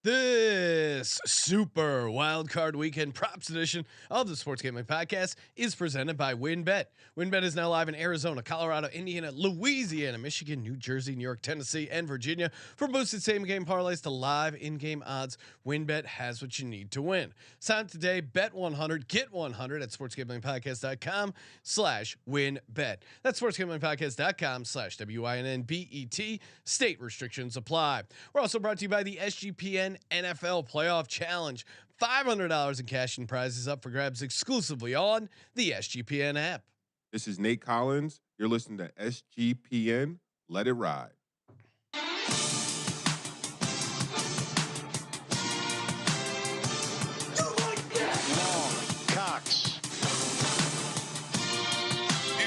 This super wildcard weekend props edition of the Sports Gambling Podcast is presented by WynnBet. WynnBet is now live in Arizona, Colorado, Indiana, Louisiana, Michigan, New Jersey, New York, Tennessee, and Virginia. For boosted same-game parlays to live in-game odds, WynnBet has what you need to win. Sign up today, bet 100, get 100 at sportsgamblingpodcast.com/WynnBet. That's sportsgamblingpodcast.com/WynnBet. State restrictions apply. We're also brought to you by the SGPN NFL Playoff Challenge. $500 in cash and prizes up for grabs exclusively on the SGPN app. This is Nate Collins. You're listening to SGPN. Let it ride. He's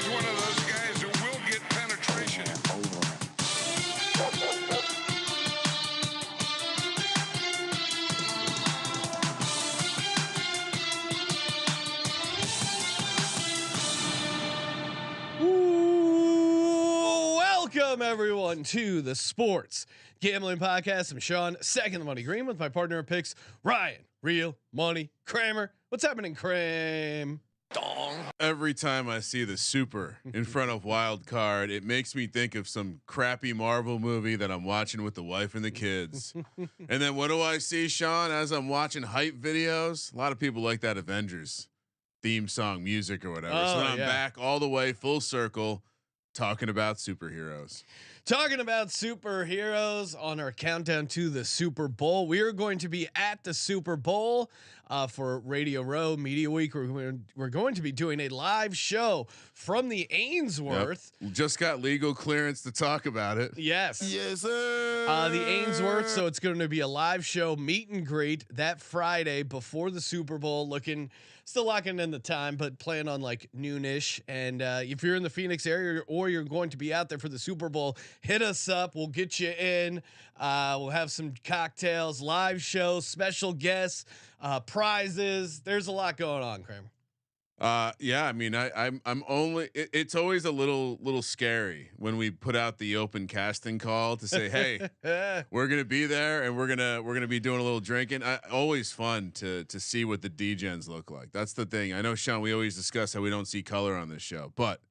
one of those guys who will get penetration. Welcome everyone to the Sports Gambling Podcast. I'm Sean, second the money green, with my partner in picks, Ryan, real money Kramer. What's happening, Kram? Every time I see the super in front of wild card, it makes me think of some crappy Marvel movie that I'm watching with the wife and the kids. And then what do I see, Sean, as I'm watching hype videos? A lot of people like that Avengers theme song music or whatever. So then I'm back all the way full circle talking about superheroes. Talking about superheroes on our countdown to the Super Bowl. We are going to be at the Super Bowl for Radio Row Media Week. We're going to be doing a live show from the Ainsworth. Yep. Just got legal clearance to talk about it. Yes. Yes, sir. The Ainsworth. So it's going to be a live show meet and greet that Friday before the Super Bowl. Still locking in the time, but plan on like noonish. And if you're in the Phoenix area or you're going to be out there for the Super Bowl, hit us up. We'll get you in. We'll have some cocktails, live show, special guests, prizes. There's a lot going on, Kramer. Yeah, I mean, I'm only. It's always a little scary when we put out the open casting call to say, hey, we're gonna be there and we're gonna be doing a little drinking. Always fun to see what the Degens look like. That's the thing. I know, Sean, we always discuss how we don't see color on this show, but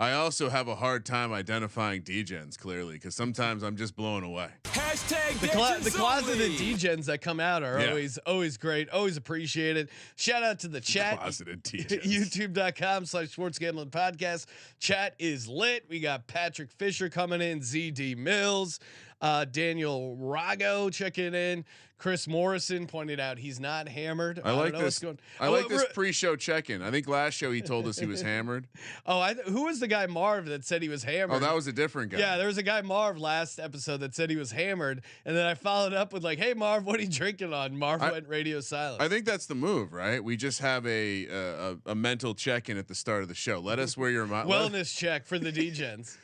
I also have a hard time identifying Degens clearly because sometimes I'm just blown away. The closeted Degens that come out are always great, always appreciated. Shout out to the chat. Closeted Degens. YouTube.com/Sports Gambling Podcast. Chat is lit. We got Patrick Fisher coming in, ZD Mills, Daniel Rago checking in. Chris Morrison pointed out he's not hammered. I like this. I like this pre-show check-in. I think last show he told us he was hammered. Oh, who was the guy Marv that said he was hammered? Oh, that was a different guy. Yeah, there was a guy Marv last episode that said he was hammered, and then I followed up with like, "Hey Marv, what are you drinking on?" Marv went radio silent. I think that's the move, right? We just have a mental check-in at the start of the show. Let us wear your wellness check for the Degens.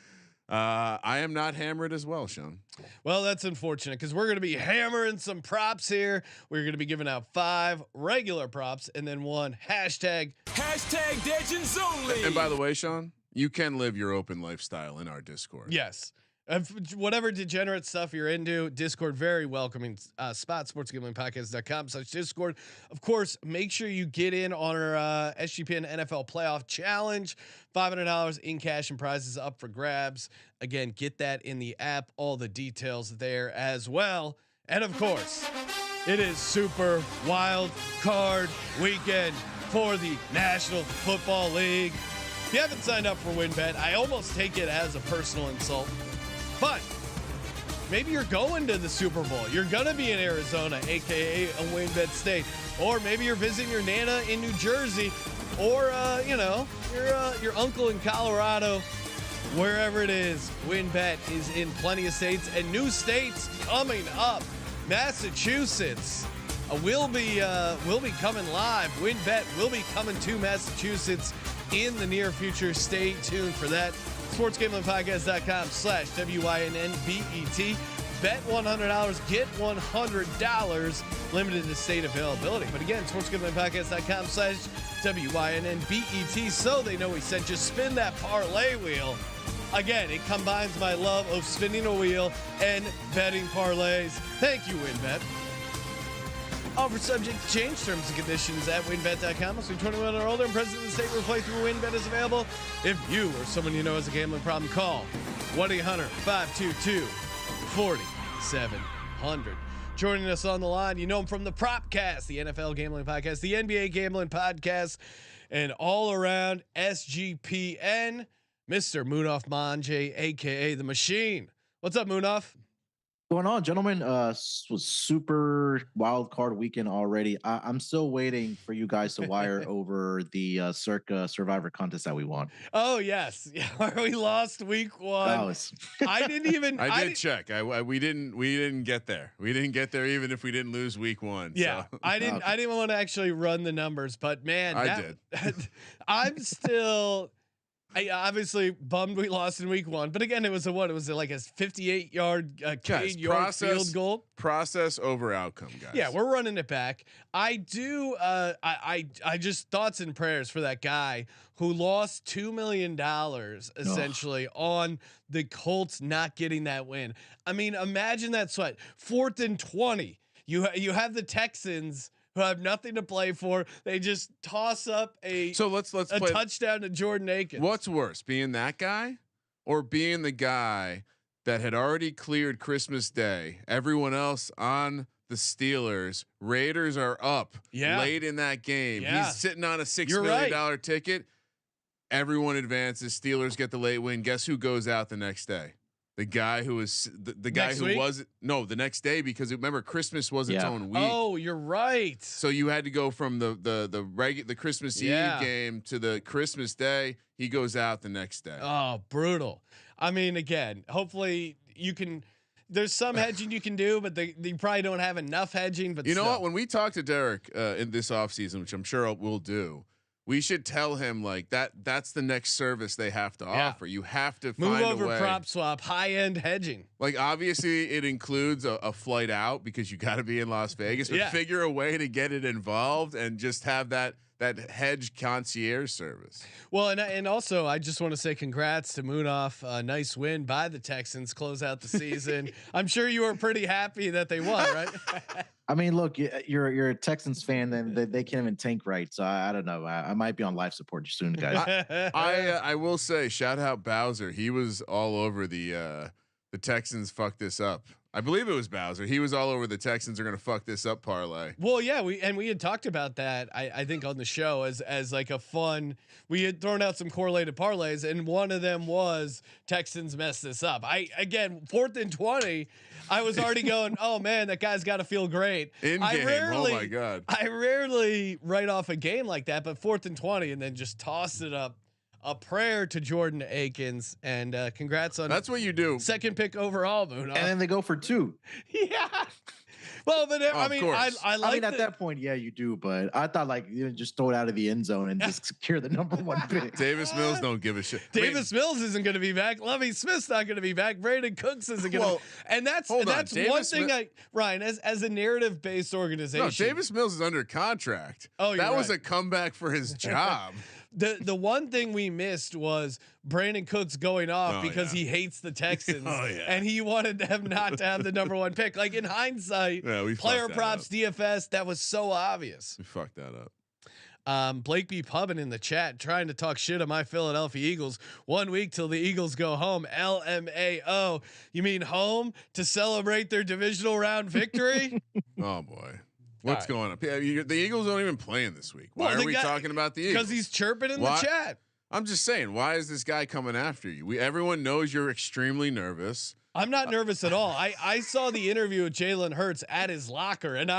I am not hammered as well, Sean. Well, that's unfortunate because we're going to be hammering some props here. We're going to be giving out 5 regular props and then 1 hashtag Degens only. And by the way, Sean, you can live your open lifestyle in our Discord. Yes. Whatever degenerate stuff you're into, Discord, very welcoming spot. sportsgamblingpodcast.com/Discord. Of course, make sure you get in on our SGPN NFL Playoff Challenge. $500 in cash and prizes up for grabs. Again, get that in the app. All the details there as well. And of course, it is Super Wild Card Weekend for the National Football League. If you haven't signed up for WynnBet, I almost take it as a personal insult. But maybe you're going to the Super Bowl. You're going to be in Arizona, aka a WynnBet state, or maybe you're visiting your nana in New Jersey, or your uncle in Colorado. Wherever it is, WynnBet is in plenty of states and new states coming up. Massachusetts will be coming live. WynnBet will be coming to Massachusetts in the near future. Stay tuned for that. sportsgamblingpodcast.com/WynnBet. Bet $100, get $100. Limited to state availability. But again, sportsgamblingpodcast.com/WynnBet. So they know we said just spin that parlay wheel. Again, it combines my love of spinning a wheel and betting parlays. Thank you, WynnBet. Offer subject to change. Terms and conditions at WynnBet.com. Must be 21 or older and present in the state where playthrough WynnBet is available. If you or someone you know has a gambling problem, call 1-800-522-4700. Joining us on the line, you know him from the Propcast, the NFL gambling podcast, the NBA gambling podcast, and all around SGPN, Mr. Munaf Manji, aka the Machine. What's up, Munaf? Going on, gentlemen? Was super wild card weekend already. I'm still waiting for you guys to wire over the circa Survivor contest that we won. Oh yes, yeah. We lost week one. I didn't even. I did check. We didn't get there. We didn't get there even if we didn't lose week one. Yeah, so. I didn't want to actually run the numbers, but man, I did. I'm still. I obviously bummed we lost in week one, but again, it was like a 58-yard field goal. Process over outcome, guys. Yeah, we're running it back. I do. I just thoughts and prayers for that guy who lost $2 million essentially on the Colts not getting that win. I mean, imagine that sweat. 4th and 20. You have the Texans, who have nothing to play for. They just toss up a touchdown to Jordan Akins. What's worse, being that guy or being the guy that had already cleared Christmas Day? Everyone else on the Steelers. Raiders are up late in that game. Yeah. He's sitting on a $6 million ticket. Everyone advances. Steelers get the late win. Guess who goes out the next day? The guy who was the guy next who week? was the next day, because remember Christmas was its own week. Oh, you're right. So you had to go from the Christmas Eve game to the Christmas Day. He goes out the next day. Oh, brutal. I mean, again, hopefully you can. There's some hedging you can do, but you probably don't have enough hedging. But you know what? When we talk to Derek in this offseason, which I'm sure we'll do, we should tell him like that's the next service they have to offer. You have to move find over a way. Prop swap, high end hedging. Like obviously it includes a flight out because you got to be in Las Vegas, but figure a way to get it involved and just have that hedge concierge service. Well, and also I just want to say congrats to Munaf. Nice win by the Texans, close out the season. I'm sure you were pretty happy that they won, right? I mean, look, you're a Texans fan, then they can't even tank right. So I don't know. I might be on life support soon, guys. I will say, shout out Bowser. He was all over the Texans fuck this up. I believe it was Bowser. He was all over the Texans are going to fuck this up parlay. Well, yeah, we had talked about that. I think on the show as like a fun. We had thrown out some correlated parlays, and one of them was Texans mess this up. 4th and 20. I was already going, oh man, that guy's got to feel great. In game, oh my god. I rarely write off a game like that, but 4th and 20, and then just toss it up. A prayer to Jordan Akins, and congrats on that's what you do. Second pick overall, Munaf. And then they go for 2. Yeah. Well, but I mean, I like. At that point, yeah, you do. But I thought like just throw it out of the end zone and just secure the number 1 pick. Davis Mills don't give a shit. Davis Mills isn't going to be back. Lovie Smith's not going to be back. Brandon Cooks isn't going to. And that's one thing. Ryan, as a narrative based organization. No, Davis Mills is under contract. Oh, that was a comeback for his job. The one thing we missed was Brandon Cooks going off because he hates the Texans and he wanted them not to have the number 1 pick. Like in hindsight, player props, DFS, that was so obvious. We fucked that up. Blake B. Pubbin in the chat trying to talk shit on my Philadelphia Eagles. 1 week till the Eagles go home. LMAO. You mean home to celebrate their divisional round victory? Oh boy. What's going on? The Eagles don't even play in this week. Why are we talking about the Eagles? Because he's chirping in the chat. I'm just saying, why is this guy coming after you? Everyone knows you're extremely nervous. I'm not nervous at all. I saw the interview with Jalen Hurts at his locker, and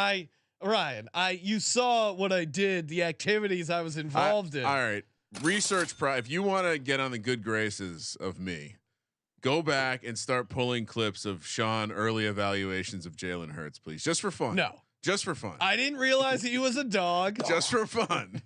you saw what I did, the activities I was involved in. All right, research. If you want to get on the good graces of me, go back and start pulling clips of Sean early evaluations of Jalen Hurts, please, just for fun. No. Just for fun. I didn't realize he was a dog. Just for fun.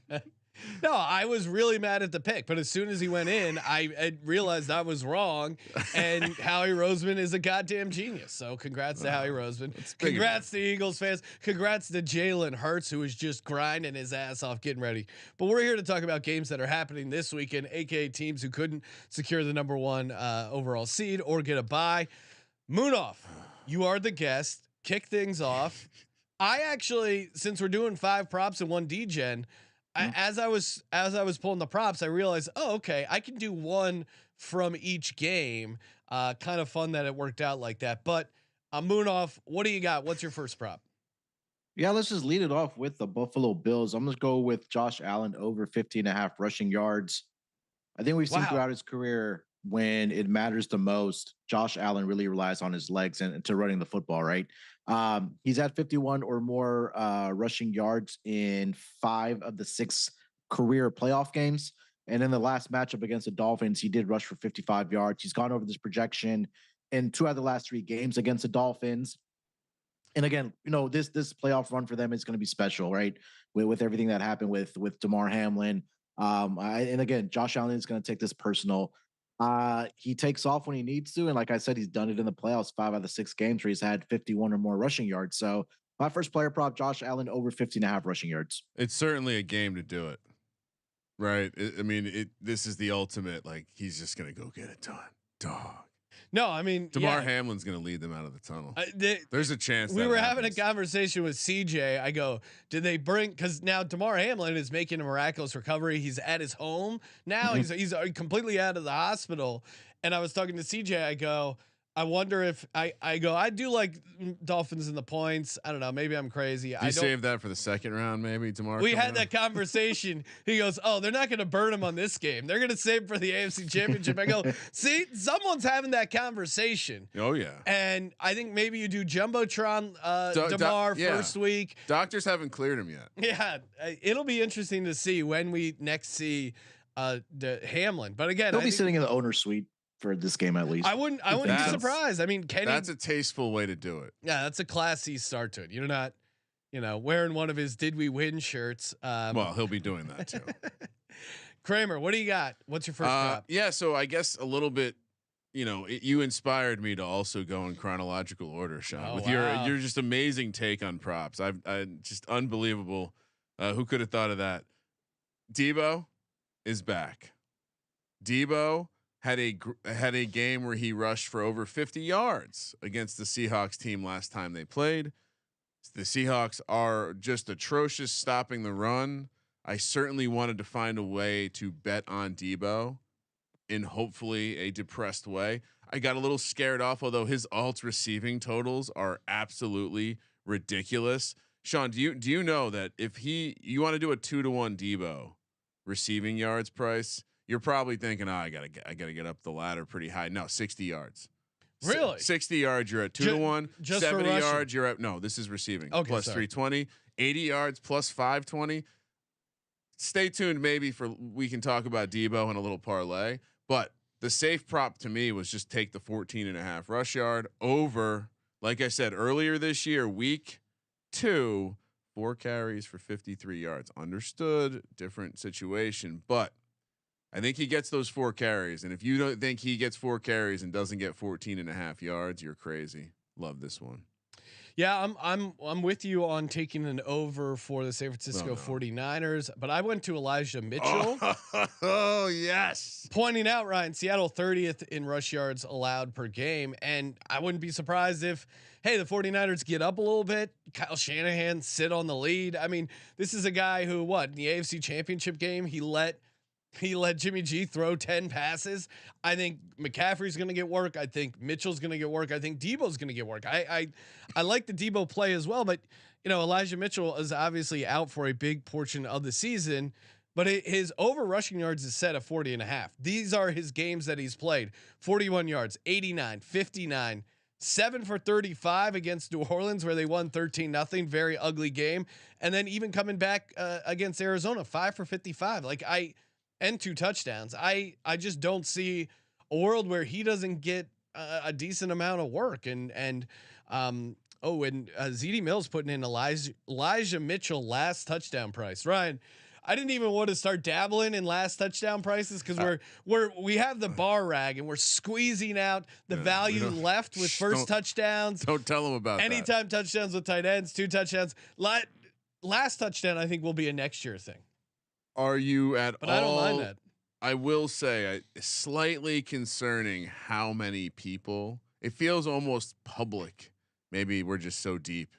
No, I was really mad at the pick, but as soon as he went in, I realized I was wrong. And Howie Roseman is a goddamn genius. So congrats to Howie Roseman. Congrats to Eagles fans. Congrats to Jalen Hurts, who is just grinding his ass off getting ready. But we're here to talk about games that are happening this weekend, aka teams who couldn't secure the number 1 overall seed or get a bye. Munaf, you are the guest. Kick things off. I actually, since we're doing 5 props and 1 degen, as I was pulling the props, I realized, oh, okay, I can do 1 from each game. Kind of fun that it worked out like that. But Munaf, what do you got? What's your first prop? Yeah, let's just lead it off with the Buffalo Bills. I'm going to go with Josh Allen over 50.5 rushing yards. I think we've seen throughout his career when it matters the most, Josh Allen really relies on his legs and to running the football, right? He's at 51 or more rushing yards in 5 of the 6 career playoff games. And in the last matchup against the Dolphins, he did rush for 55 yards. He's gone over this projection in 2 out of the last 3 games against the Dolphins. And again, this playoff run for them is going to be special, right? With everything that happened with Damar Hamlin. And again, Josh Allen is going to take this personal. He takes off when he needs to, and like I said, he's done it in the playoffs 5 out of the 6 games where he's had 51 or more rushing yards. So my first player prop, Josh Allen over 50.5 rushing yards. It's certainly a game to do it, right? This is the ultimate. Like, he's just going to go get it done, dog. No, I mean, Damar Hamlin's going to lead them out of the tunnel. There's a chance. We were having a conversation with CJ. I go, did they bring? Because now Damar Hamlin is making a miraculous recovery. He's at his home now. He's completely out of the hospital. And I was talking to CJ. I go, I wonder if I do like Dolphins in the points. I don't know. Maybe I'm crazy. I save that for the second round, maybe tomorrow. We had that conversation. He goes, "Oh, they're not going to burn him on this game. They're going to save for the AFC Championship." I go, "See, someone's having that conversation." Oh yeah. And I think maybe you do jumbotron Damar first week. Doctors haven't cleared him yet. Yeah, it'll be interesting to see when we next see the Hamlin. But again, he'll be sitting in the owner's suite for this game at least. I wouldn't be surprised. I mean, Kenny. That's a tasteful way to do it. Yeah, that's a classy start to it. You're not, wearing one of his "Did we win" shirts. Well, he'll be doing that too. Kramer, what do you got? What's your first prop? Yeah, so I guess a little bit. You inspired me to also go in chronological order, Sean, with your just amazing take on props. I just unbelievable. Who could have thought of that? Deebo is back. Deebo had a game where he rushed for over 50 yards against the Seahawks team last time they played. The Seahawks are just atrocious stopping the run. I certainly wanted to find a way to bet on Deebo in hopefully a depressed way. I got a little scared off, although his alt receiving totals are absolutely ridiculous. Sean, do you know that if you want to do a 2-to-1 Deebo receiving yards price, you're probably thinking, I gotta get up the ladder pretty high. No, 60 yards. Really? 60 yards, you're at 2-to-1. Just 70 yards, you're at this is receiving. Okay, plus 320. 80 yards plus 520. Stay tuned, maybe we can talk about Deebo in a little parlay. But the safe prop to me was just take the 14.5 rush yard over. Like I said earlier this year, week 2, 4 carries for 53 yards. Understood, different situation, but I think he gets those 4 carries. And if you don't think he gets 4 carries and doesn't get 14.5 yards, you're crazy. Love this one. Yeah, I'm with you on taking an over for the San Francisco 49ers, but I went to Elijah Mitchell. Oh yes. Pointing out, Ryan, Seattle 30th in rush yards allowed per game. And I wouldn't be surprised if, hey, the 49ers get up a little bit, Kyle Shanahan sit on the lead. I mean, this is a guy who, in the AFC Championship game, he let Jimmy G throw 10 passes. I think McCaffrey's going to get work. I think Mitchell's going to get work. I think Deebo's going to get work. I like the Deebo play as well, but Elijah Mitchell is obviously out for a big portion of the season, but his over rushing yards is set at 40.5. These are his games that he's played: 41 yards, 89, 59, 7 for 35 against New Orleans where they won 13-0, very ugly game. And then even coming back against Arizona, 5 for 55. And 2 touchdowns. I just don't see a world where he doesn't get a decent amount of work. And ZD Mills putting in Elijah Mitchell last touchdown price. Ryan, I didn't even want to start dabbling in last touchdown prices because we have the bar rag and we're squeezing out the value left with first touchdowns. Don't tell them about anytime touchdowns with tight ends, 2 touchdowns. Last touchdown I think will be a next year thing. Are you at but all? I don't mind that. I will say, slightly concerning how many people. It feels almost public. Maybe we're just so deep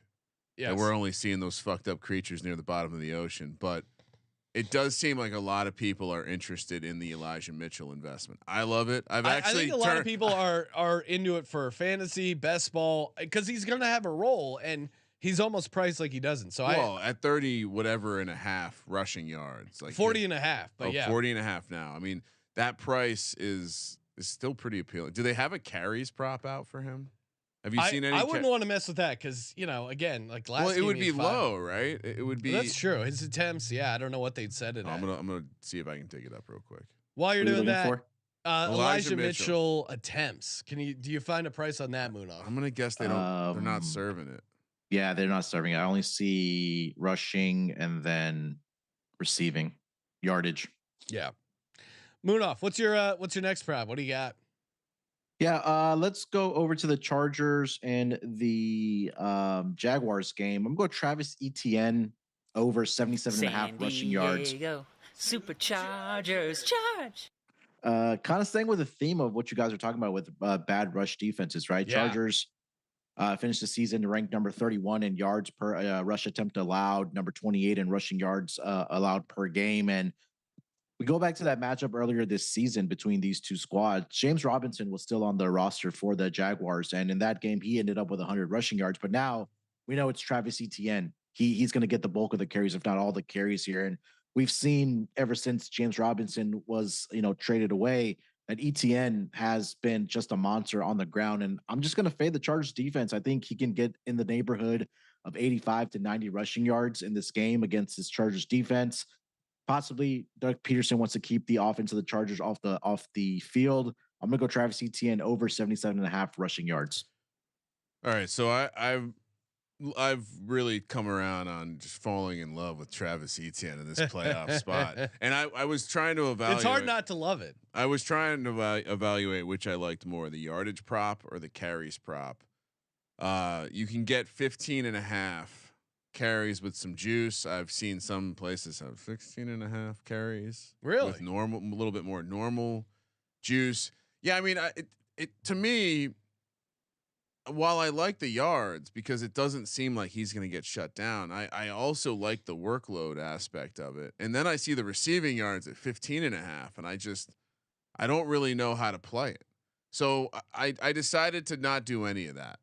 that we're only seeing those fucked up creatures near the bottom of the ocean. But it does seem like a lot of people are interested in the Elijah Mitchell investment. I love it. I think a lot of people are into it for fantasy, best ball, because he's going to have a role, and he's almost priced like he doesn't. So at 30 whatever and a half rushing yards, like 40 and a half, but 40 and a half now. I mean, that price is still pretty appealing. Do they have a carries prop out for him? Have you seen any? I wouldn't want to mess with that because again, like last. Well, it would be low, right? It would be. Well, that's true. His attempts, I don't know what they'd said it. I'm gonna see if I can dig it up real quick. While you're doing that, Elijah Mitchell attempts. Do you find a price on that, Munaf? I'm gonna guess they don't. They're not serving it. Yeah, they're not serving it. I only see rushing and then receiving yardage. Yeah. Munaf, what's your next prop? What do you got? Yeah, let's go over to the Chargers and the Jaguars game. I'm going to go Travis Etienne over 77.5 rushing yards. Superchargers, charge. Kind of staying with the theme of what you guys are talking about with bad rush defenses, right? Yeah. Chargers finished the season ranked number 31 in yards per rush attempt allowed, number 28 in rushing yards allowed per game. And we go back to that matchup earlier this season between these two squads. James Robinson was still on the roster for the Jaguars, and in that game, he ended up with 100 rushing yards. But now we know it's Travis Etienne. He's going to get the bulk of the carries, if not all the carries here. And we've seen ever since James Robinson was, traded away, that Etienne has been just a monster on the ground. And I'm just going to fade the Chargers defense. I think he can get in the neighborhood of 85 to 90 rushing yards in this game against this Chargers defense. Possibly Doug Peterson wants to keep the offense of the Chargers off the field. I'm going to go Travis Etienne over 77.5 rushing yards. All right. So I've really come around on just falling in love with Travis Etienne in this playoff spot. And I was trying to evaluate. It's hard not to love it. I was trying to evaluate which I liked more, the yardage prop or the carries prop. You can get 15.5 carries with some juice. I've seen some places have 16.5 carries. Really? With a little bit more normal juice. Yeah. I mean, it to me, while I like the yards because it doesn't seem like he's going to get shut down, I also like the workload aspect of it. And then I see the receiving yards at 15.5 and I don't really know how to play it. So I decided to not do any of that.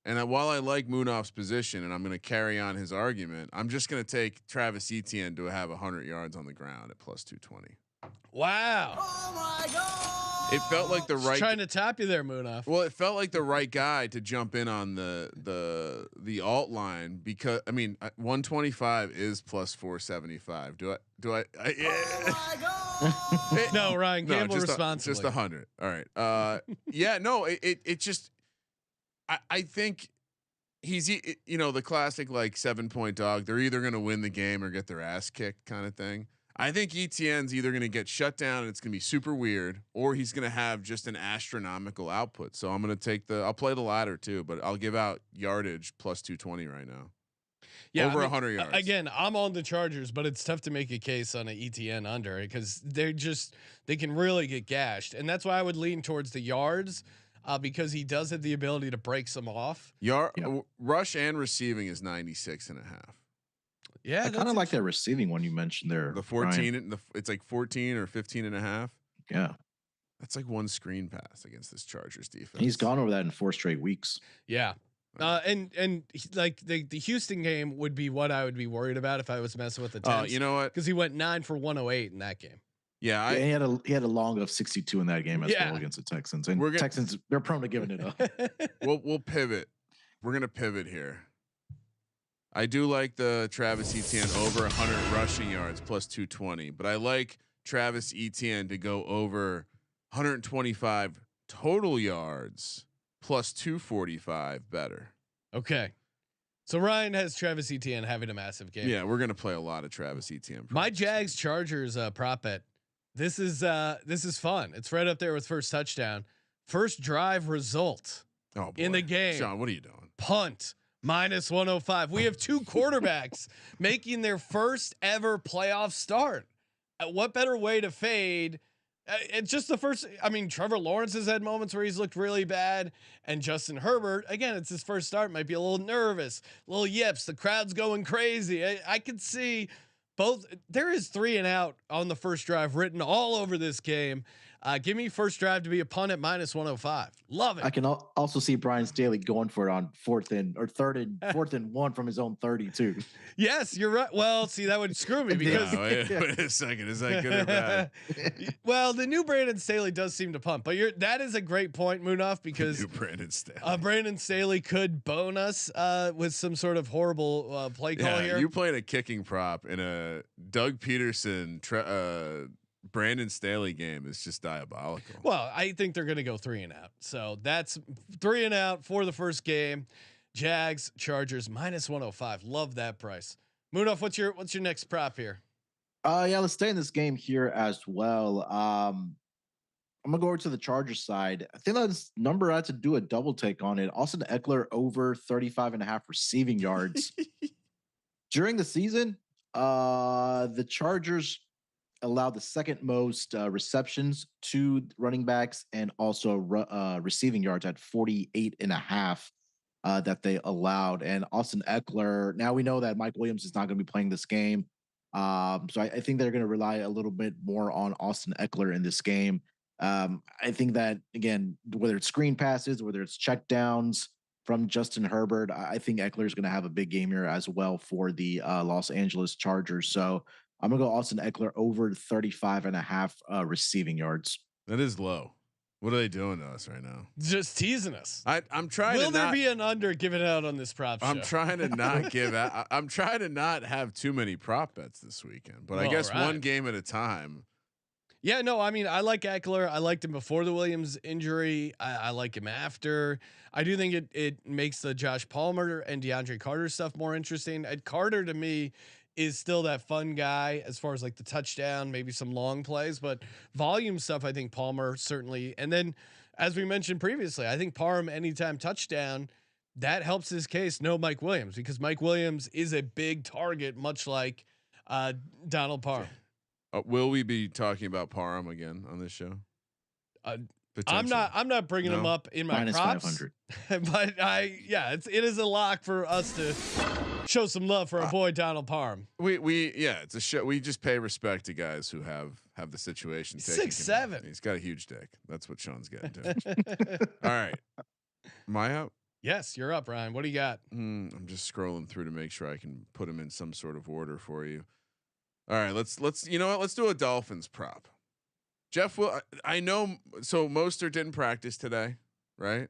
And while I like Munaf's position and I'm going to carry on his argument, I'm just going to take Travis Etienne to have 100 yards on the ground at plus 220. Wow. Oh my God. It felt like the right. Trying to tap you there, Munaf. Well, it felt like the right guy to jump in on the alt line because 125 is plus 475. Do I? Oh my God. No, Ryan, gamble responsibly. Just 100. All right. Yeah. No. It just. I think he's the classic like 7-point dog. They're either going to win the game or get their ass kicked kind of thing. I think Etienne's either going to get shut down and it's going to be super weird, or he's going to have just an astronomical output. So I'm going to I'll play the latter too, but I'll give out yardage plus 220 right now. Yeah, over 100 yards. Again, I'm on the Chargers, but it's tough to make a case on an Etienne under because they can really get gashed, and that's why I would lean towards the yards. Because he does have the ability to break some off. Rush and receiving is 96.5. Yeah, I kind of like that receiving one you mentioned there. The 14, it's like 14 or 15.5. Yeah, that's like one screen pass against this Chargers defense. He's gone over that in 4 straight weeks. Yeah, and like the Houston game would be what I would be worried about if I was messing with the temps. You know what? Because he went 9 for 108 in that game. Yeah, he had a long of 62 in that game as well against the Texans. And Texans, they're prone to giving it up. We'll pivot. We're gonna pivot here. I do like the Travis Etienne over 100 rushing yards plus 220, but I like Travis Etienne to go over 125 total yards plus 245 better. Okay. So Ryan has Travis Etienne having a massive game. Yeah, we're gonna play a lot of Travis Etienne. My Jags Chargers prop bet. This is fun. It's right up there with first touchdown, first drive result in the game. Sean, what are you doing? Punt minus 105. We have 2 quarterbacks making their first ever playoff start. What better way to fade It's just the first. I mean, Trevor Lawrence has had moments where he's looked really bad, and Justin Herbert, again, it's his first start, might be a little nervous, a little yips. The crowd's going crazy. I could see both. There is 3 and out on the first drive written all over this game. Give me first drive to be a punt at -105. Love it. I can also see Brian Staley going for it on 4th and 1 from his own 32. Yes, you're right. Well, see, that would screw me because wait a second. Is that good or bad? well, the new Brandon Staley does seem to punt, but that is a great point, Munaf, because New Brandon Staley. Brandon Staley could bone us with some sort of horrible play call here. You playing a kicking prop in a Doug Peterson Brandon Staley game is just diabolical. Well, I think they're going to go 3 and out. So that's 3 and out for the first game. Jags, Chargers -105. Love that price. Munaf, what's your next prop here? Yeah, let's stay in this game here as well. I'm gonna go over to the Chargers side. I think that's number I had to do a double take on it. Austin Ekeler over 35.5 receiving yards. During the season, the Chargers allowed the second most receptions to running backs and also receiving yards at 48.5 that they allowed. And Austin Ekeler, now we know that Mike Williams is not going to be playing this game. So I think they're going to rely a little bit more on Austin Ekeler in this game. I think that, again, whether it's screen passes, whether it's check downs from Justin Herbert, I think Ekeler is going to have a big game here as well for the Los Angeles Chargers. So I'm going to go Austin Ekeler over 35.5 receiving yards. That is low. What are they doing to us right now? Just teasing us. I'm trying. Will there be an under given out on this prop show? I'm trying to not give out. I'm trying to not have too many prop bets this weekend, but I guess one game at a time. Yeah, no, I mean, I like Ekeler. I liked him before the Williams injury. I like him after. I do think it makes the Josh Palmer and DeAndre Carter stuff more interesting. Carter to me is still that fun guy as far as like the touchdown, maybe some long plays, but volume stuff, I think Palmer certainly. And then as we mentioned previously, I think Parham anytime touchdown, that helps his case. No Mike Williams, because Mike Williams is a big target, much like Donald Parham. Will we be talking about Parham again on this show? I'm not bringing him up in my props, but it is a lock for us to show some love for our boy Donald Parham. It's a show. We just pay respect to guys who have the situation. 6'7". He's got a huge dick. That's what Sean's getting to. All right, am I up? Yes, you're up, Ryan. What do you got? I'm just scrolling through to make sure I can put him in some sort of order for you. All right, let's you know what? Let's do a Dolphins prop. Jeff will. I know. So Mostert didn't practice today, right?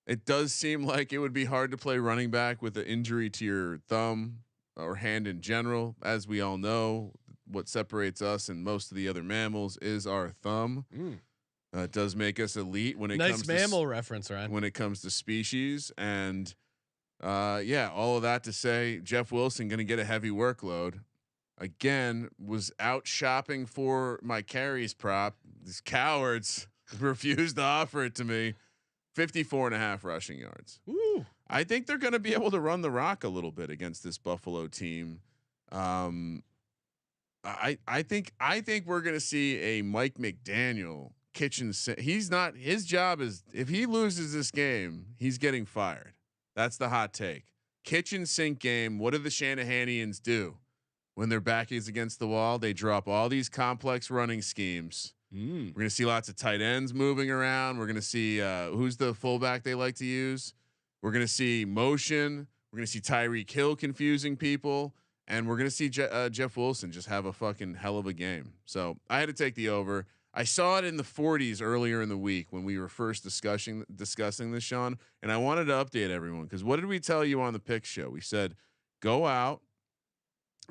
It does seem like it would be hard to play running back with an injury to your thumb or hand in general. As we all know, what separates us and most of the other mammals is our thumb. It does make us elite when it comes to mammal reference, Ryan. When it comes to species, and all of that to say, Jeff Wilson going to get a heavy workload. Again, was out shopping for my carries prop. These cowards refused to offer it to me. 54.5 rushing yards. Ooh. I think they're going to be able to run the rock a little bit against this Buffalo team. I think we're going to see a Mike McDaniel kitchen. He's not. His job is, if he loses this game, he's getting fired. That's the hot take. Kitchen sink game. What do the Shanahanians do? When their back is against the wall, they drop all these complex running schemes. We're going to see lots of tight ends moving around. We're going to see who's the fullback they like to use. We're going to see motion. We're going to see Tyreek Hill confusing people, and we're going to see Jeff Wilson just have a fucking hell of a game. So I had to take the over. I saw it in the 40s earlier in the week when we were first discussing this, Sean, and I wanted to update everyone because what did we tell you on the pick show? We said go out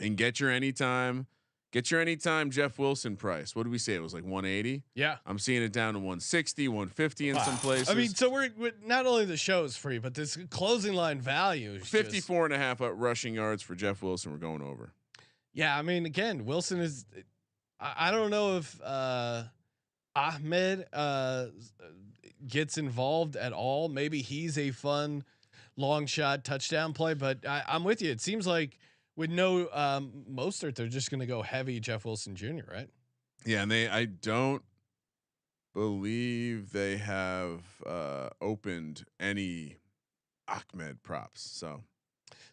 and get your anytime Jeff Wilson price. What did we say? It was like 180. Yeah. I'm seeing it down to 160, 150 in some places. I mean, so we're not only the show is free, but this closing line value is 54.5 rushing yards for Jeff Wilson. We're going over. Yeah. I mean, again, Wilson is, I don't know if Ahmed gets involved at all. Maybe he's a fun long shot touchdown play, but I'm with you. It seems like, with no Mostert, they're just going to go heavy Jeff Wilson Jr., right? Yeah, and I don't believe they have opened any Ahmed props. So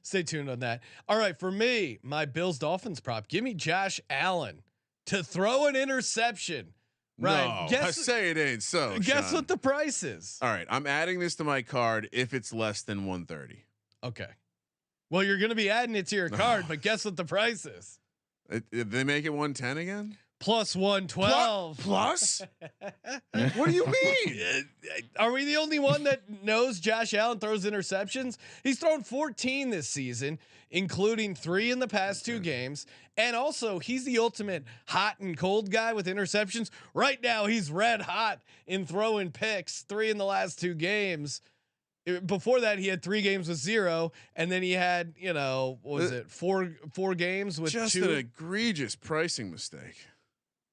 stay tuned on that. All right, for me, my Bills Dolphins prop. Give me Josh Allen to throw an interception. Right. No, I say it ain't so. Guess Sean. what the price is? All right, I'm adding this to my card if it's less than 130. Okay. Well, you're going to be adding it to your card, but guess what the price is? They make it 110 again? Plus 112. Plus? What do you mean? Are we the only one that knows Josh Allen throws interceptions? He's thrown 14 this season, including 3 in the past 2 games. And also, he's the ultimate hot and cold guy with interceptions. Right now, he's red hot in throwing picks, 3 in the last 2 games. Before that, he had 3 games with 0, and then he had, what was it, four games with just 2. An egregious pricing mistake.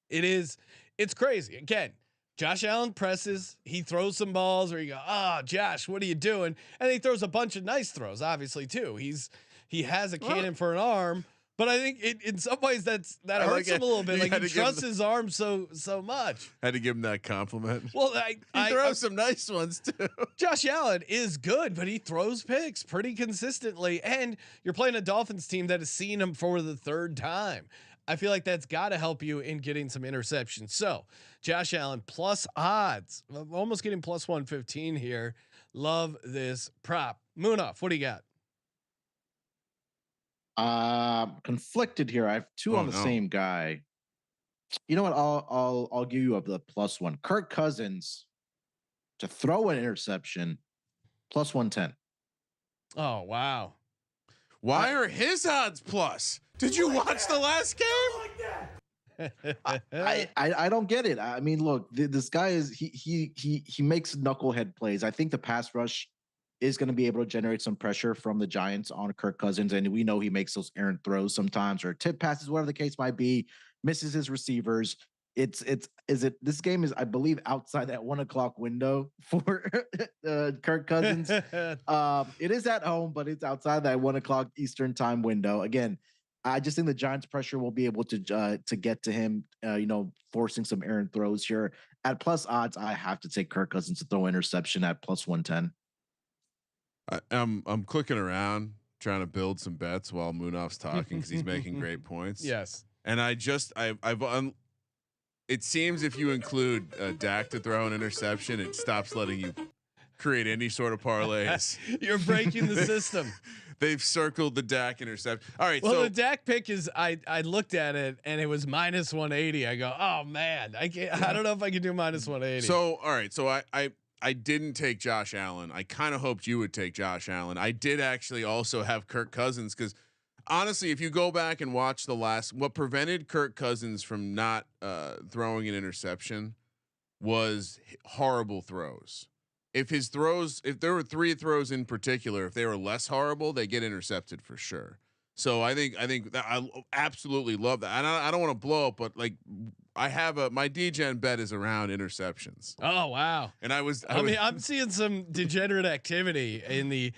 It's crazy. Again, Josh Allen presses, he throws some balls, or you go, Josh, what are you doing? And he throws a bunch of nice throws, obviously too. He has a cannon for an arm, but I think in some ways that hurts him a little bit. Like he trusts his arm so much. Had to give him that compliment. Well, he throws some nice ones too. Josh Allen is good, but he throws picks pretty consistently, and you're playing a Dolphins team that has seen him for the 3rd time. I feel like that's got to help you in getting some interceptions. So Josh Allen plus odds. I'm almost getting plus 115 here. Love this prop. Munaf, what do you got? Conflicted here. I have 2 on the same guy. You know what? I'll give you the plus 1. Kirk Cousins to throw an interception plus 110. Oh wow. Why are his odds plus? Did you watch the last game? I don't get it. I mean, look, this guy is he makes knucklehead plays. I think the pass rush is going to be able to generate some pressure from the Giants on Kirk Cousins, and we know he makes those errant throws sometimes or tip passes, whatever the case might be, misses his receivers. This game is, I believe, outside that 1 o'clock window for Kirk Cousins. It is at home, but it's outside that 1 o'clock Eastern time window. Again, I just think the Giants' pressure will be able to get to him, forcing some errant throws here. At plus odds, I have to take Kirk Cousins to throw interception at plus 110. I'm clicking around trying to build some bets while Munaf's talking because he's making great points. Yes, and it seems if you include Dak to throw an interception, it stops letting you create any sort of parlays. You're breaking the system. They've circled the Dak interception. All right. Well, so the Dak pick is I looked at it and it was minus 180. I go, oh man, I don't know if I can do minus 180. So all right. So I didn't take Josh Allen. I kind of hoped you would take Josh Allen. I did actually also have Kirk Cousins because honestly, if you go back and watch what prevented Kirk Cousins from not throwing an interception was horrible throws. If there were 3 throws in particular, if they were less horrible, they get intercepted for sure. So I think that I absolutely love that. And I don't want to blow up, but like I have my DGen bet is around interceptions. Oh wow! And I'm seeing some degenerate activity in the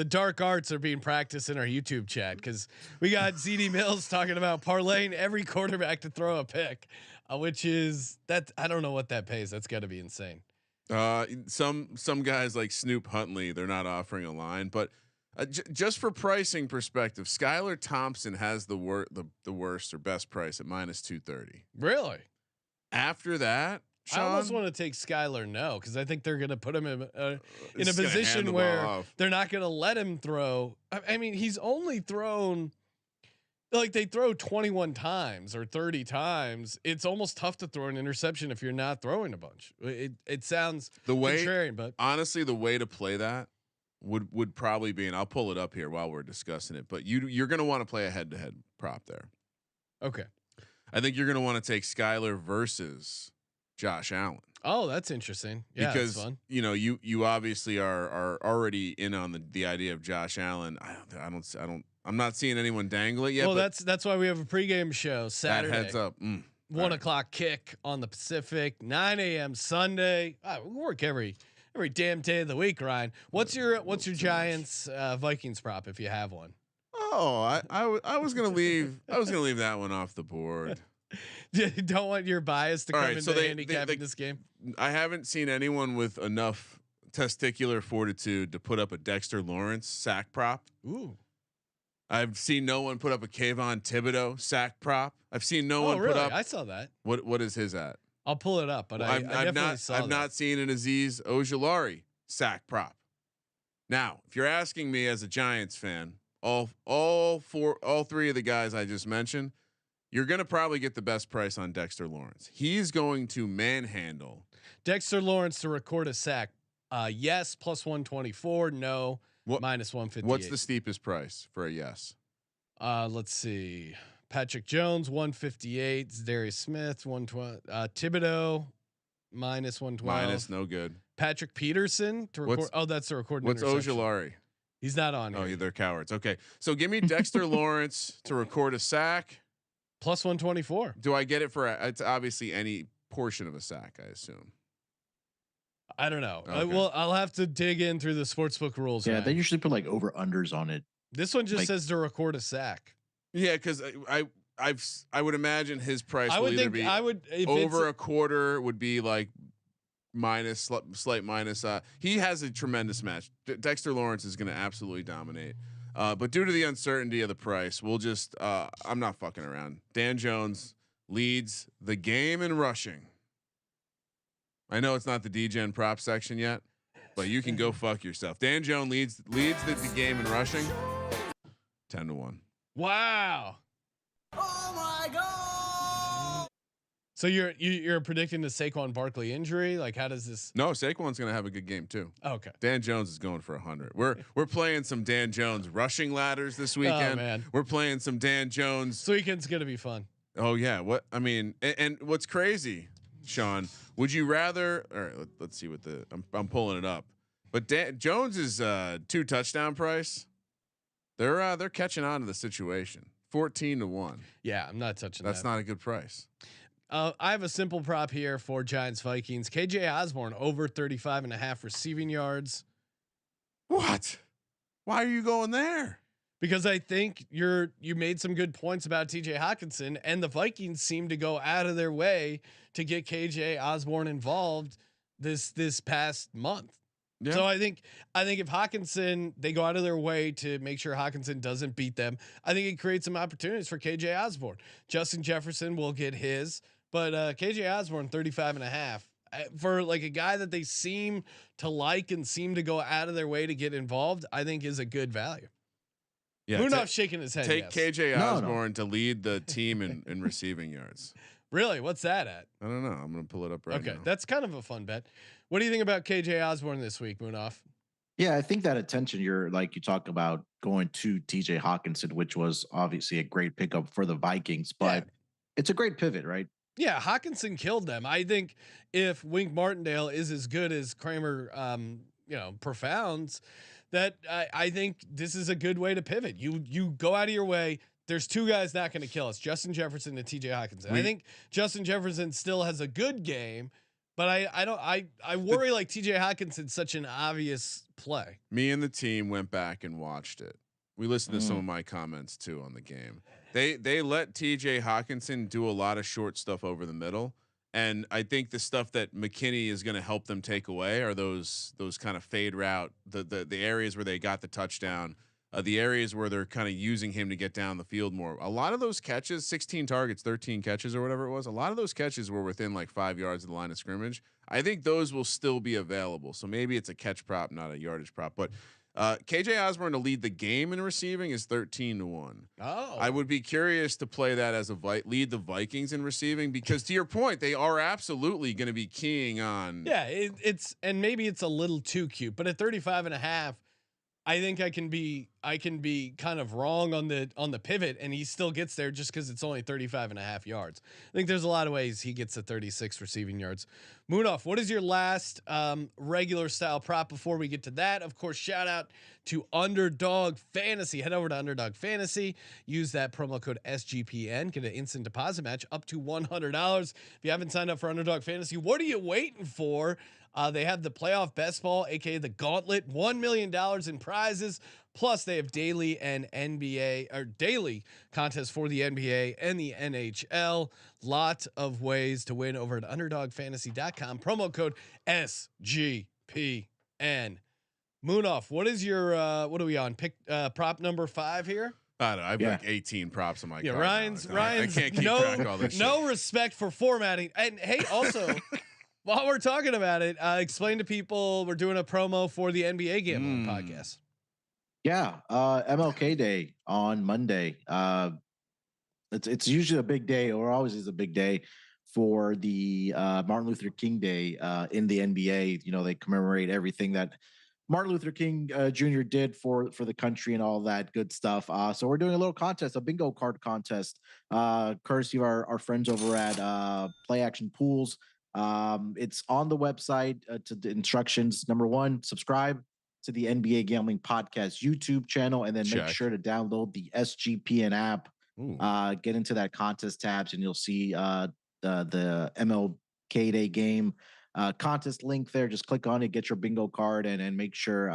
dark arts are being practiced in our YouTube chat because we got ZD Mills talking about parlaying every quarterback to throw a pick, which is that I don't know what that pays. That's got to be insane. Some guys like Snoop Huntley, they're not offering a line, but just for pricing perspective, Skylar Thompson has the worst or best price at minus 230. Really? After that, Sean, I almost want to take Skylar because I think they're going to put him in a position where they're not going to let him throw. I mean, he's only thrown. Like they throw 21 times or 30 times. It's almost tough to throw an interception if you're not throwing a bunch. It sounds contrarian, but honestly, the way to play that would probably be, and I'll pull it up here while we're discussing it, but you're going to want to play a head-to-head prop there. Okay. I think you're going to want to take Skylar versus Josh Allen. Oh, that's interesting. Yeah, because that's fun. You obviously are already in on the idea of Josh Allen. I'm not seeing anyone dangle it yet. Well, that's why we have a pregame show Saturday. That heads up. 1 o'clock kick on the Pacific, 9 a.m. Sunday. We work every damn day of the week, Ryan. What's your Giants Vikings prop if you have one? Oh, I was gonna leave that one off the board. Don't want your bias to All come right, into so handicapping this game. I haven't seen anyone with enough testicular fortitude to put up a Dexter Lawrence sack prop. Ooh. I've seen no one put up a Kayvon Thibodeau sack prop. I've seen no one really? put up. I saw that. What is his at? I'll pull it up, but Well, I I've definitely saw I've that. not seen an Azeez Ojulari sack prop. Now, if you're asking me as a Giants fan, all three of the guys I just mentioned, you're going to probably get the best price on Dexter Lawrence. He's going to manhandle Dexter Lawrence to record a sack. Yes, plus 124. No, minus 158. What's the steepest price for a yes? Let's see. Patrick Jones 158. Darius Smith 120. Thibodeau minus 112. Minus no good. Patrick Peterson to record. That's a recording. What's Ojulari? He's not on Oh, here. they're cowards. Okay, so give me Dexter Lawrence to record a sack. Plus 124. Do I get it for? It's obviously any portion of a sack, I assume. I don't know. Okay. I'll have to dig in through the sportsbook rules. Yeah, man. they usually put like over unders on it. This one just says to record a sack. Yeah, because I would imagine his price will either be if over a quarter would be like minus slight minus. He has a tremendous match. Dexter Lawrence is going to absolutely dominate. But due to the uncertainty of the price, we'll just I'm not fucking around. Dan Jones leads the game in rushing. I know it's not the DGen prop section yet, but you can go fuck yourself. Dan Jones leads the game in rushing 10-1. Wow. Oh my god! So you're predicting the Saquon Barkley injury? Like, how does this? No, Saquon's gonna have a good game too. Okay. Dan Jones is going for 100. We're playing some Dan Jones rushing ladders this weekend. Oh, man. We're playing some Dan Jones. This weekend's gonna be fun. Oh yeah. What I mean, and what's crazy, Sean? Would you rather? All right, let's see what I'm pulling it up. But Jones is 2 touchdown price. They're catching on to the situation. 14-1. Yeah, I'm not touching That's that. not a good price. I have a simple prop here for Giants Vikings. KJ Osborne over 35.5 receiving yards. What? Why are you going there? Because I think you made some good points about TJ Hawkinson, and the Vikings seem to go out of their way to get KJ Osborne involved this past month. Yeah. So I think if Hawkinson, they go out of their way to make sure Hawkinson doesn't beat them, I think it creates some opportunities for KJ Osborne. Justin Jefferson will get his, but KJ Osborne 35.5 for like a guy that they seem to like and seem to go out of their way to get involved, I think is a good value. Yeah, Munaf shaking his head. Take Yes. KJ No, Osborne to lead the team in receiving yards. Really? What's that at? I don't know. I'm gonna pull it up right now. Okay, that's kind of a fun bet. What do you think about KJ Osborne this week, Munaf? Yeah, I think that attention you talk about going to TJ Hawkinson, which was obviously a great pickup for the Vikings, but it's a great pivot, right? Yeah, Hawkinson killed them. I think if Wink Martindale is as good as Kramer, profounds, that I think this is a good way to pivot. You go out of your way. There's 2 guys not going to kill us: Justin Jefferson and TJ Hawkinson. I think Justin Jefferson still has a good game, but I worry like TJ Hawkinson's such an obvious play. Me and the team went back and watched it. We listened to some of my comments too on the game. They let TJ Hawkinson do a lot of short stuff over the middle. And I think the stuff that McKinney is going to help them take away are those kind of fade route, the areas where they got the touchdown, the areas where they're kind of using him to get down the field more. A lot of those catches, 16 targets, 13 catches or whatever it was, a lot of those catches were within like 5 yards of the line of scrimmage. I think those will still be available. So maybe it's a catch prop, not a yardage prop. But KJ Osborne to lead the game in receiving is 13-1. Oh, I would be curious to play that as lead the Vikings in receiving, because to your point, they are absolutely going to be keying on. yeah, it's and maybe it's a little too cute, but at 35.5, I think I can be kind of wrong on the pivot, and he still gets there just because it's only 35.5 yards. I think there's a lot of ways he gets to 36 receiving yards. Munaf, what is your last regular style prop before we get to that? Of course, shout out to Underdog Fantasy. Head over to Underdog Fantasy. Use that promo code SGPN. Get an instant deposit match up to $100. If you haven't signed up for Underdog Fantasy, what are you waiting for? They have the playoff best ball, aka the gauntlet, $1 million in prizes, Plus, they have daily and NBA or daily contests for the NBA and the NHL. Lot of ways to win over at underdogfantasy.com. Promo code SGPN. Munaf, what is your what are we on? Pick prop number 5 here. I don't know. I have like 18 props on my card. Ryan's I can't keep track of all this no shit. respect for formatting. And hey, also while we're talking about it, explain to people we're doing a promo for the NBA Gambling Podcast. Yeah, MLK Day on Monday. It's usually a big day, or always is a big day for the Martin Luther King Day in the NBA. You know, they commemorate everything that Martin Luther King Jr. did for the country and all that good stuff. So we're doing a little contest, a bingo card contest, courtesy of our friends over at Play Action Pools. It's on the website to the instructions. Number 1, subscribe to the NBA Gambling Podcast YouTube channel, and then make sure to download the SGPN app. Get into that contest tabs, and you'll see the MLK Day game contest link there. Just click on it, get your bingo card, and make sure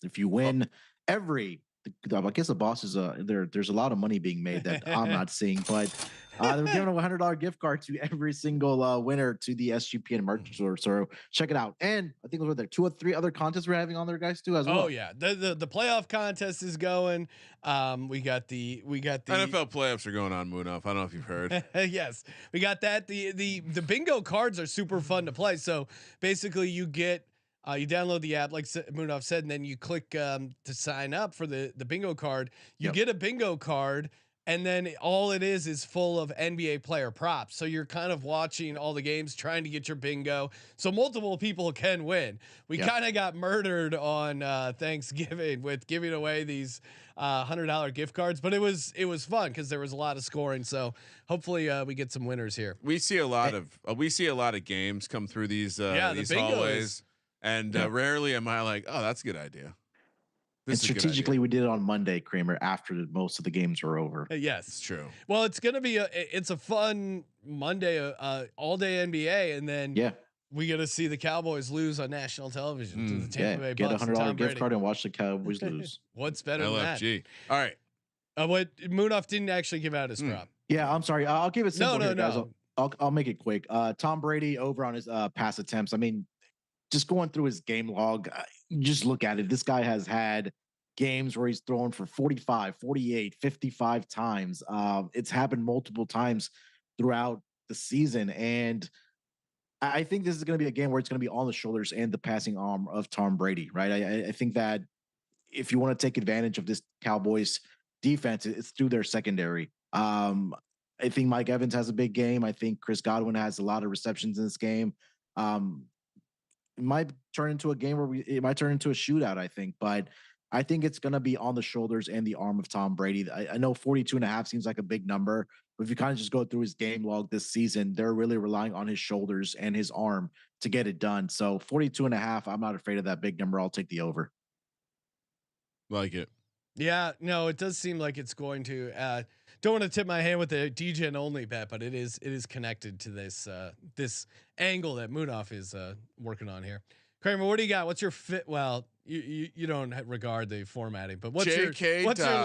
if you win I guess the boss is there's a lot of money being made that I'm not seeing, but they're giving a $100 gift card to every single winner to the SGPN merch store. So check it out. And I think there 2 or 3 other contests we're having on there, guys, too, as well. Oh yeah, the playoff contest is going. We got the NFL playoffs are going on, Munaf. I don't know if you've heard. Yes, we got that. The bingo cards are super fun to play. So basically, you get. You download the app, like Munaf said, and then you click to sign up for the bingo card. You get a bingo card, and then all it is full of NBA player props. So you're kind of watching all the games, trying to get your bingo. So multiple people can win. We kind of got murdered on Thanksgiving with giving away these $100 gift cards, but it was fun because there was a lot of scoring. So hopefully we get some winners here. We see a lot of games come through these hallways. And rarely am I like, oh, that's a good idea. And strategically, we did it on Monday, Kramer, after most of the games were over. Yes, it's true. Well, it's gonna be it's a fun Monday, all day NBA, and then we get to see the Cowboys lose on national television to the Tampa Bay Bucks. Get a $100 gift card and watch the Cowboys lose. What's better than that? LFG. All right. What Munaf didn't actually give out his prop. Yeah, I'm sorry. I'll give it simple here, guys. No. I'll make it quick. Tom Brady over on his pass attempts. I mean, just going through his game log, just look at it. This guy has had games where he's thrown for 45, 48, 55 times. It's happened multiple times throughout the season. And I think this is going to be a game where it's going to be on the shoulders and the passing arm of Tom Brady, right? I think that if you want to take advantage of this Cowboys defense, it's through their secondary. I think Mike Evans has a big game. I think Chris Godwin has a lot of receptions in this game. It might turn into a game where it might turn into a shootout, I think, but I think it's going to be on the shoulders and the arm of Tom Brady. I know 42.5 seems like a big number, but if you kind of just go through his game log this season, they're really relying on his shoulders and his arm to get it done. So 42.5, I'm not afraid of that big number. I'll take the over. Like it. Yeah, no, it does seem like it's going to. Don't want to tip my hand with the DGen only bet, but it is connected to this this angle that Munaf is working on here. Kramer, what do you got? What's your fit? Well, you don't regard the formatting, but what's your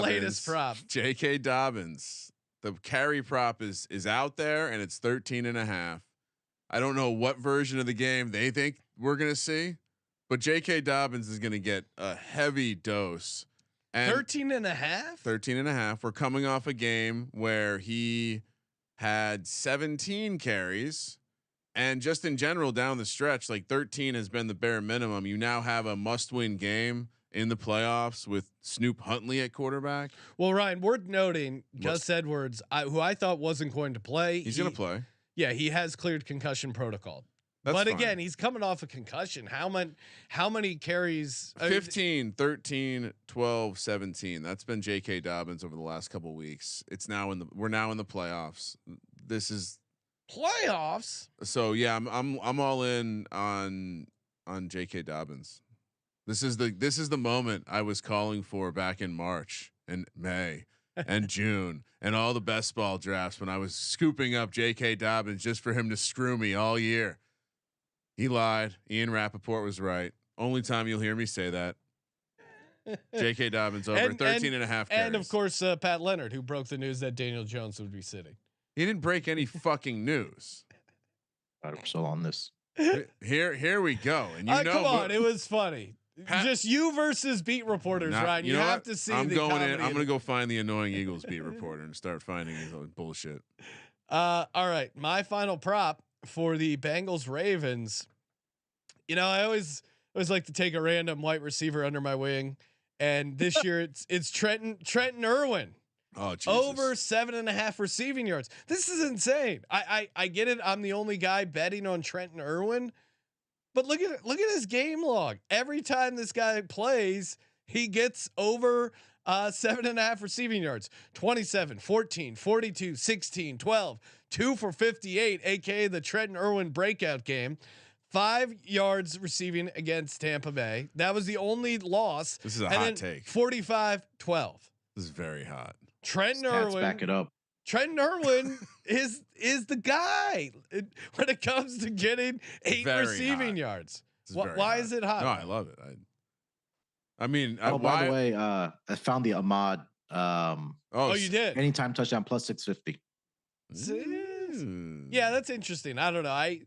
latest prop? J.K. Dobbins. The carry prop is out there, and it's 13.5. I don't know what version of the game they think we're gonna see, but J.K. Dobbins is gonna get a heavy dose. 13.5. 13.5. We're coming off a game where he had 17 carries, and just in general down the stretch, like 13 has been the bare minimum. You now have a must-win game in the playoffs with Snoop Huntley at quarterback. Well, Ryan, worth noting, Gus Edwards, who I thought wasn't going to play, he's going to play. Yeah, he has cleared concussion protocol. That's but fine. Again, he's coming off a concussion. How many carries? 15, 13, 12, 17. That's been J.K. Dobbins over the last couple of weeks. We're now in the playoffs. This is playoffs. So yeah, I'm all in on J.K. Dobbins. This is the moment I was calling for back in March and May and June and all the best ball drafts when I was scooping up J.K. Dobbins just for him to screw me all year. He lied. Ian Rappaport was right. Only time you'll hear me say that. J.K. Dobbins over 13 and a half carries. And of course, Pat Leonard, who broke the news that Daniel Jones would be sitting. He didn't break any fucking news. I'm still on this. Here we go. And come on, it was funny. Just you versus beat reporters, Ryan. You have to see. I'm going in. I'm going to go find the annoying Eagles beat reporter and start finding his own bullshit. All right, my final prop for the Bengals Ravens. You know, I always like to take a random white receiver under my wing, and this year it's Trenton Irwin. Oh, Jesus. Over 7.5 receiving yards. This is insane. I get it. I'm the only guy betting on Trenton Irwin, but look at his game log. Every time this guy plays, he gets over 7.5 receiving yards. 27, 14, 42, 16, 12, 2 for 58, aka the Trenton Irwin breakout game. 5 yards receiving against Tampa Bay. That was the only loss. This is a hot take. 45-12. This is very hot. Trenton Stats Irwin. back it up. Trenton Irwin is the guy when it comes to getting 8 very receiving hot. yards. Why Why is it hot? No, I love it. I mean, By the way, I found the Ahmad. Oh, you did. Anytime touchdown plus 650. Yeah, that's interesting. I don't know.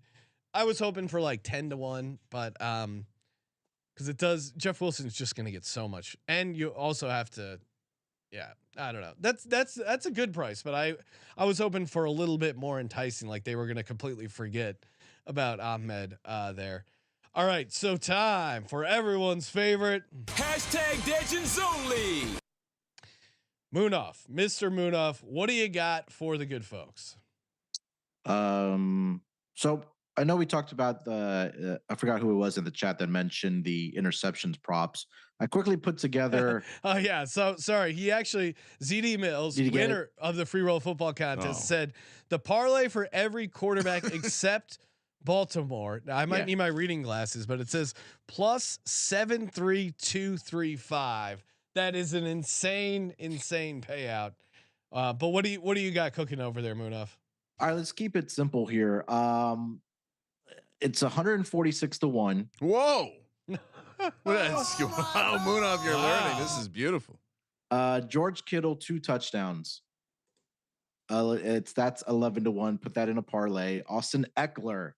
I was hoping for like 10-1, but because it does. Jeff Wilson's just going to get so much, and you also have to. Yeah, I don't know. That's a good price, but I was hoping for a little bit more enticing, like they were going to completely forget about Ahmed there. All right, so time for everyone's favorite Degens only. Munaf, Mr. Munaf. What do you got for the good folks? So I know we talked about the I forgot who it was in the chat that mentioned the interceptions props. I quickly put together. Oh yeah, so sorry. He actually ZD Mills, winner of the free roll football contest, said the parlay for every quarterback except Baltimore. Now I might need my reading glasses, but it says plus 73235. That is an insane payout. But what do you got cooking over there, Munaf? All right, let's keep it simple here. It's 146-1. Whoa. Wow, Munaf, you're learning. This is beautiful. George Kittle 2 touchdowns. That's 11-1. Put that in a parlay. Austin Ekeler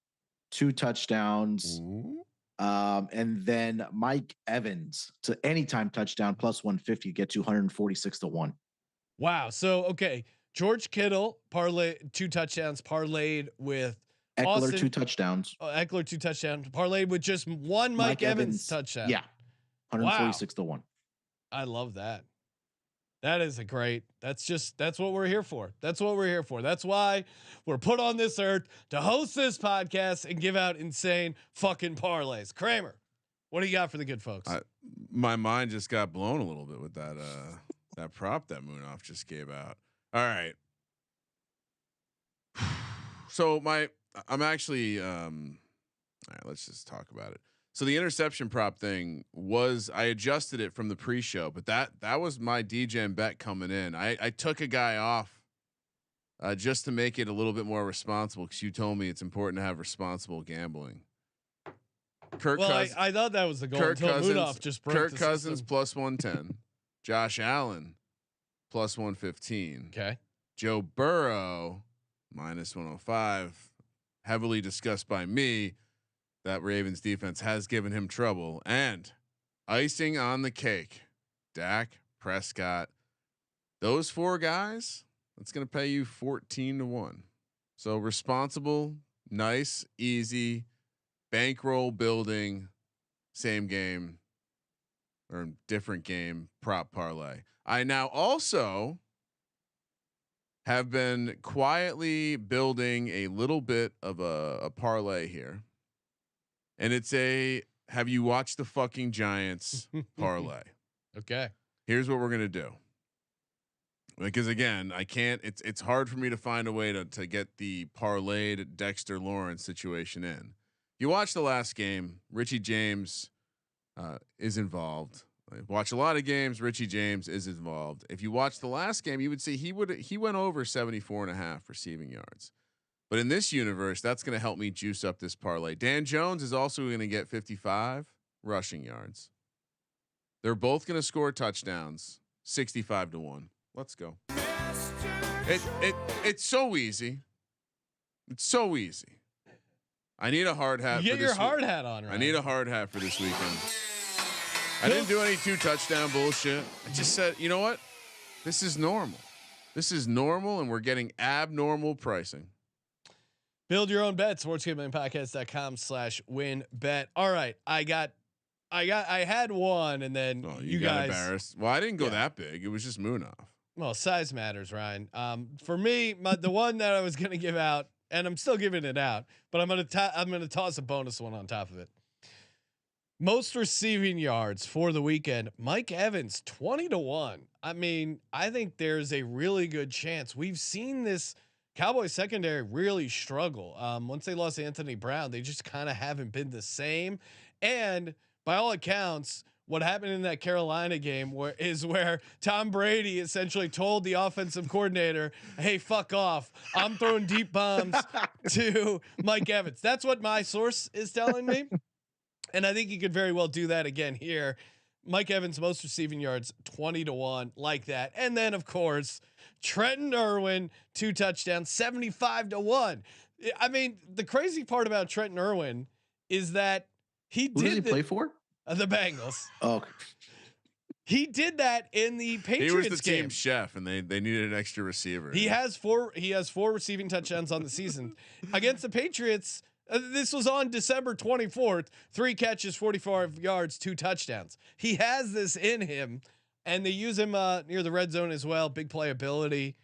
2 touchdowns. Ooh. And then Mike Evans to anytime touchdown plus 150 get to 146-1. Wow. So okay, George Kittle parlay 2 touchdowns parlayed with Ekeler Austin, 2 touchdowns. Ekeler 2 touchdowns parlayed with just one Mike Evans touchdown. Yeah, 146-1. I love that. That is a great. That's what we're here for. That's what we're here for. That's why we're put on this earth to host this podcast and give out insane fucking parlays. Kramer, what do you got for the good folks? My mind just got blown a little bit with that that prop that Munaf just gave out. All right. So I'm actually all right, let's just talk about it. So the interception prop thing I adjusted it from the pre-show, but that was my DGen bet coming in. I took a guy off just to make it a little bit more responsible, because you told me it's important to have responsible gambling. I thought that was the goal until Munaf just broke Kirk the Cousins system. plus 110, Josh Allen plus 115. Okay. Joe Burrow minus 105. Heavily discussed by me. That Ravens defense has given him trouble. And icing on the cake, Dak Prescott. Those 4 guys, that's going to pay you 14-1. So responsible, nice, easy, bankroll building, same game or different game prop parlay. I now also have been quietly building a little bit of a parlay here. And it's have you watched the fucking Giants parlay? Okay. Here's what we're going to do. Because again, I can't, it's hard for me to find a way to get the parlayed Dexter Lawrence situation in. You watch the last game, Richie James is involved. I watch a lot of games. Richie James is involved. If you watch the last game, you would see he went over 74.5 receiving yards. But in this universe, that's going to help me juice up this parlay. Dan Jones is also going to get 55 rushing yards. They're both going to score touchdowns. 65-1. Let's go. It's so easy. It's so easy. I need a hard hat. You get your hard hat on, right? I need a hard hat for this weekend. I didn't do any 2 touchdown bullshit. I just said, you know what? This is normal. This is normal, and we're getting abnormal pricing. Build your own bet. sportsgamblingpodcast.com/WynnBet. All right, I had one, and then you got guys embarrassed. Well, I didn't go that big. It was just Munaf. Well, size matters, Ryan. For me, the one that I was going to give out, and I'm still giving it out, but I'm going to toss a bonus one on top of it. Most receiving yards for the weekend, Mike Evans 20-1. I mean, I think there's a really good chance. We've seen this Cowboys secondary really struggle. Once they lost Anthony Brown, they just kind of haven't been the same. And by all accounts, what happened in that Carolina game where Tom Brady essentially told the offensive coordinator, "Hey, fuck off. I'm throwing deep bombs to Mike Evans." That's what my source is telling me. And I think he could very well do that again here. Mike Evans, most receiving yards, 20-1, like that. And then, of course, Trenton Irwin, 2 touchdowns, 75-1. I mean, the crazy part about Trenton Irwin is that Who does he play for? The Bengals. Oh, okay. He did that in the Patriots He was the game. team chef, and they needed an extra receiver. He has 4 receiving touchdowns on the season against the Patriots. This was on December 24th. 3 catches, 45 yards, 2 touchdowns. He has this in him, and they use him near the red zone as well. Big playability.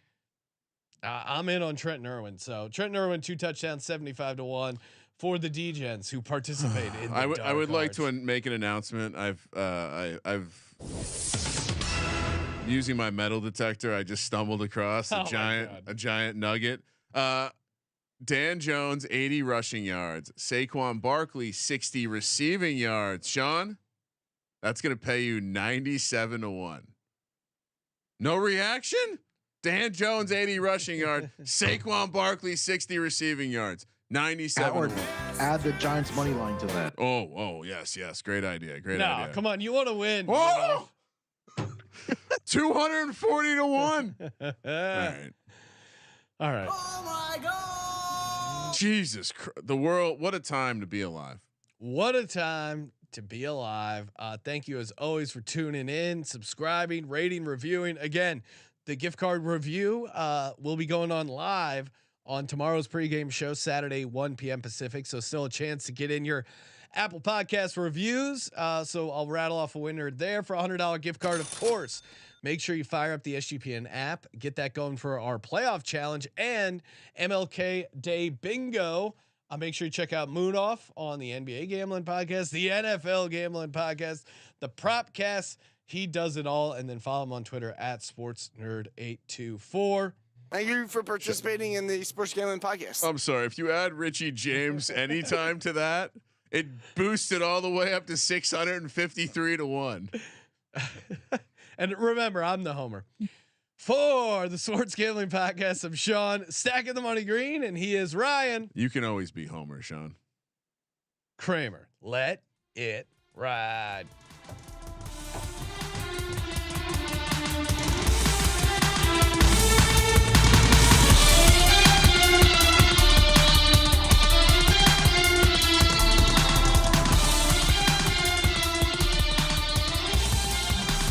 I'm in on Trenton Irwin. So Trenton Irwin, 2 touchdowns, 75-1 for the Degens who participate in. The I would like to make an announcement. I've using my metal detector. I just stumbled across a giant nugget. Dan Jones, 80 rushing yards. Saquon Barkley, 60 receiving yards. Sean, that's going to pay you 97-1. No reaction? Dan Jones, 80 rushing yards. Saquon Barkley, 60 receiving yards. 97-1. Add the Giants money line to that. Oh, yes. Great idea. Idea. Come on. You want to win. Whoa! 240-1. All right. Oh my God! Jesus Christ. The world, what a time to be alive. What a time to be alive. Thank you as always for tuning in, subscribing, rating, reviewing. Again, the gift card review will be going on live on tomorrow's pregame show, Saturday, 1 p.m. Pacific. So still a chance to get in your Apple Podcast reviews. So I'll rattle off a winner there for a $100 gift card. Of course, make sure you fire up the SGPN app, get that going for our playoff challenge and MLK Day Bingo. Make sure you check out Munaf on the NBA Gambling Podcast, the NFL Gambling Podcast, the Propcast. He does it all. And then follow him on Twitter at SportsNerd824. Thank you for participating in the Sports Gambling Podcast. I'm sorry. If you add Richie James anytime to that, it boosted all the way up to 653-1. And remember, I'm the homer. For the Sports Gambling Podcast, I'm Sean, stacking the money green, and he is Ryan. You can always be Homer, Sean. Kramer. Let it ride.